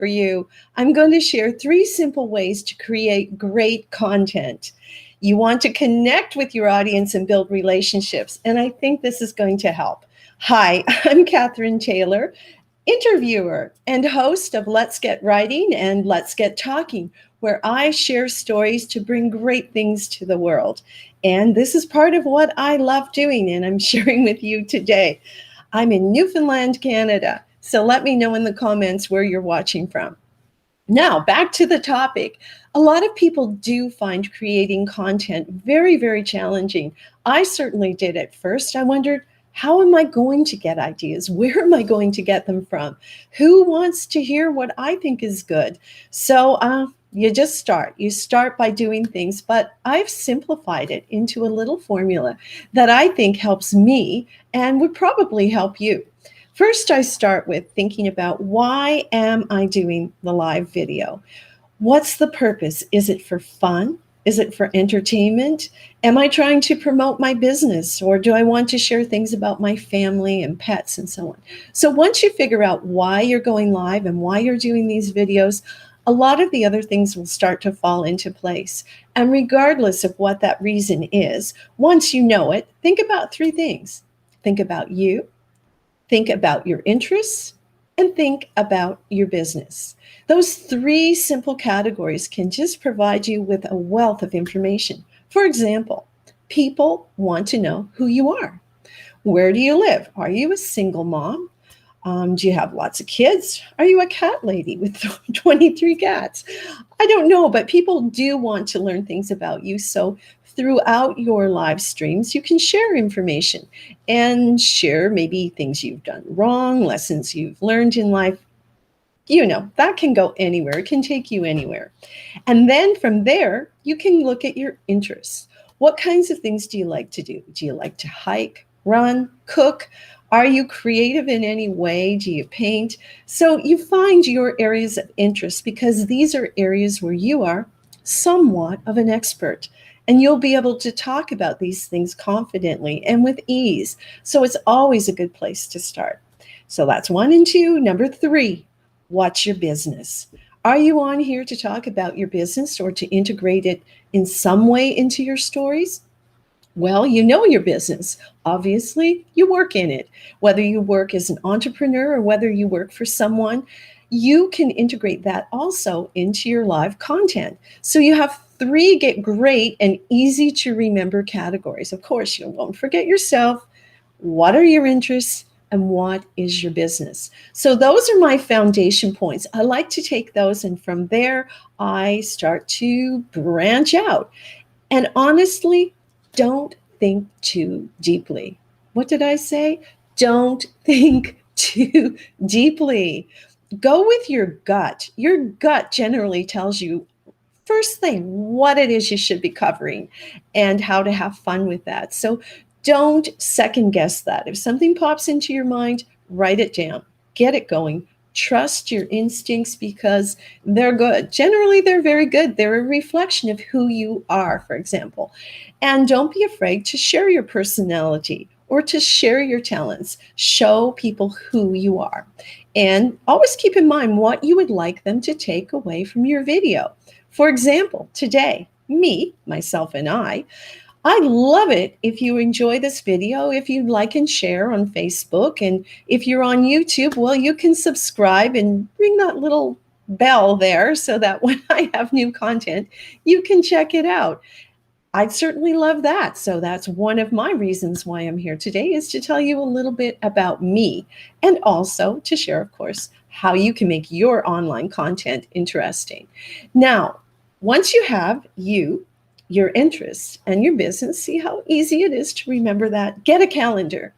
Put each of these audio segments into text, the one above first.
for you, I'm going to share 3 simple ways to create great content. You want to connect with your audience and build relationships, and I think this is going to help. Hi, I'm Catherine Taylor, interviewer and host of Let's Get Writing and Let's Get Talking, where I share stories to bring great things to the world. And this is part of what I love doing, and I'm sharing with you today. I'm in Newfoundland, Canada, so let me know in the comments where you're watching from. Now, back to the topic. A lot of people do find creating content very, very challenging. I certainly did at first. I wondered, how am I going to get ideas? Where am I going to get them from? Who wants to hear what I think is good? So you just start. You start by doing things, but I've simplified it into a little formula that I think helps me and would probably help you. First, I start with thinking about, why am I doing the live video? What's the purpose? Is it for fun? Is it for entertainment? Am I trying to promote my business, or do I want to share things about my family and pets and so on? So once you figure out why you're going live and why you're doing these videos, a lot of the other things will start to fall into place. And regardless of what that reason is, once you know it, think about 3 things. Think about you, think about your interests, and think about your business. Those 3 simple categories can just provide you with a wealth of information. For example, people want to know who you are. Where do you live? Are you a single mom? Do you have lots of kids? Are you a cat lady with 23 cats? I don't know, but people do want to learn things about you. So throughout your live streams, you can share information and share maybe things you've done wrong, lessons you've learned in life. You know, that can go anywhere. It can take you anywhere. And then from there, you can look at your interests. What kinds of things do you like to do? Do you like to hike, run, cook? Are you creative in any way? Do you paint? So you find your areas of interest, because these are areas where you are somewhat of an expert. And you'll be able to talk about these things confidently and with ease. So it's always a good place to start. So that's 1 and 2. Number 3, what's your business? Are you on here to talk about your business or to integrate it in some way into your stories? Well, you know your business. Obviously, you work in it. Whether you work as an entrepreneur or whether you work for someone, you can integrate that also into your live content. So you have 3 get great and easy to remember categories. Of course, you won't forget yourself. What are your interests? And what is your business? So those are my foundation points. I like to take those, and from there, I start to branch out. And honestly, don't think too deeply. What did I say? Don't think too deeply. Go with your gut. Your gut generally tells you, first thing, what it is you should be covering and how to have fun with that. So don't second guess that. If something pops into your mind, write it down, get it going. Trust your instincts, because they're good. Generally, they're very good. They're a reflection of who you are, for example. And don't be afraid to share your personality or to share your talents. Show people who you are. And always keep in mind what you would like them to take away from your video. For example, today, me, myself, and I love it if you enjoy this video, if you like and share on Facebook, and if you're on YouTube, well, you can subscribe and ring that little bell there so that when I have new content, you can check it out. I'd certainly love that. So that's one of my reasons why I'm here today, is to tell you a little bit about me, and also to share, of course, how you can make your online content interesting. Now, once you have your interests and your business, see how easy it is to remember that. Get a calendar.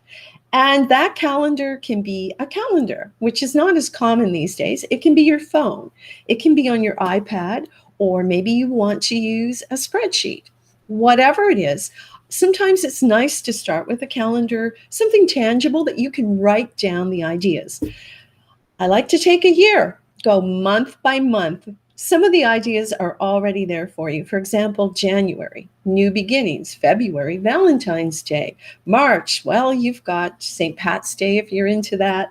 And that calendar can be a calendar, which is not as common these days. It can be your phone. It can be on your iPad, or maybe you want to use a spreadsheet. Whatever it is, sometimes it's nice to start with a calendar, something tangible that you can write down the ideas. I like to take a year, go month by month. Some of the ideas are already there for you. For example, January, new beginnings. February, Valentine's Day. March, well, you've got St. Pat's Day if you're into that.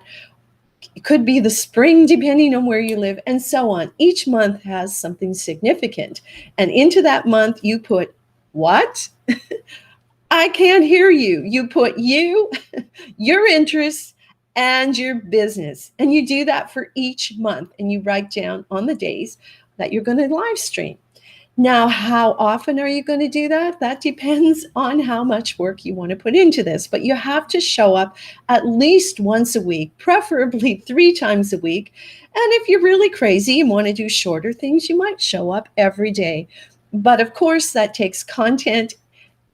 It could be the spring, depending on where you live, and so on. Each month has something significant. And into that month, you put what? I can't hear you. You put you, your interests, and your business. And you do that for each month. And you write down on the days that you're going to live stream. Now, how often are you going to do that? That depends on how much work you want to put into this. But you have to show up at least once a week, preferably 3 times a week. And if you're really crazy and want to do shorter things, you might show up every day. But of course, that takes content,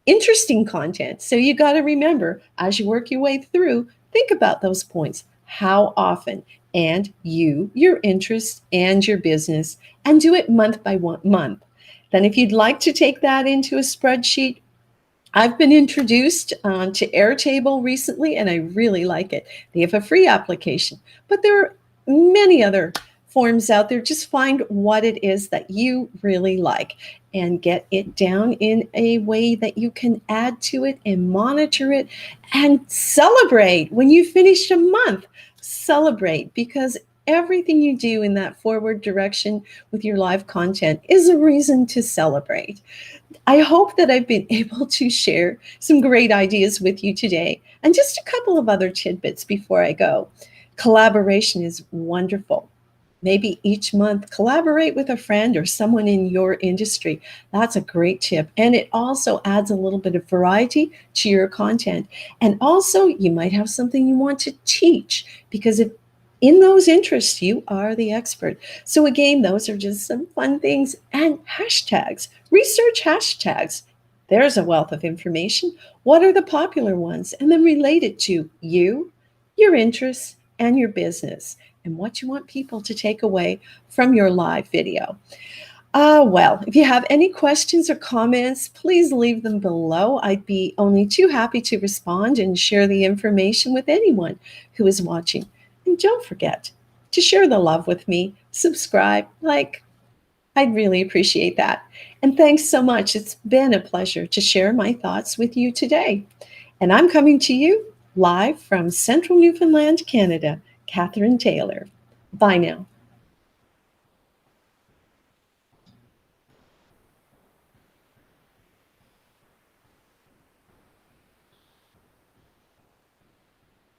interesting content. So you got to remember, as you work your way through, think about those points. How often? And you, your interests, and your business, and do it month by month. Then if you'd like to take that into a spreadsheet, I've been introduced to Airtable recently, and I really like it. They have a free application, but there are many other forms out there. Just find what it is that you really like and get it down in a way that you can add to it and monitor it and celebrate when you finish a month. Celebrate, because everything you do in that forward direction with your live content is a reason to celebrate. I hope that I've been able to share some great ideas with you today, and just a couple of other tidbits before I go. Collaboration is wonderful. Maybe each month collaborate with a friend or someone in your industry. That's a great tip. And it also adds a little bit of variety to your content. And also, you might have something you want to teach, because if in those interests, you are the expert. So again, those are just some fun things. And hashtags, research hashtags. There's a wealth of information. What are the popular ones? And then relate it to you, your interests, and your business, and what you want people to take away from your live video. Well, if you have any questions or comments, please leave them below. I'd be only too happy to respond and share the information with anyone who is watching. And don't forget to share the love with me, subscribe, like. I'd really appreciate that. And thanks so much. It's been a pleasure to share my thoughts with you today. And I'm coming to you live from Central Newfoundland, Canada, Catherine Taylor. Bye now.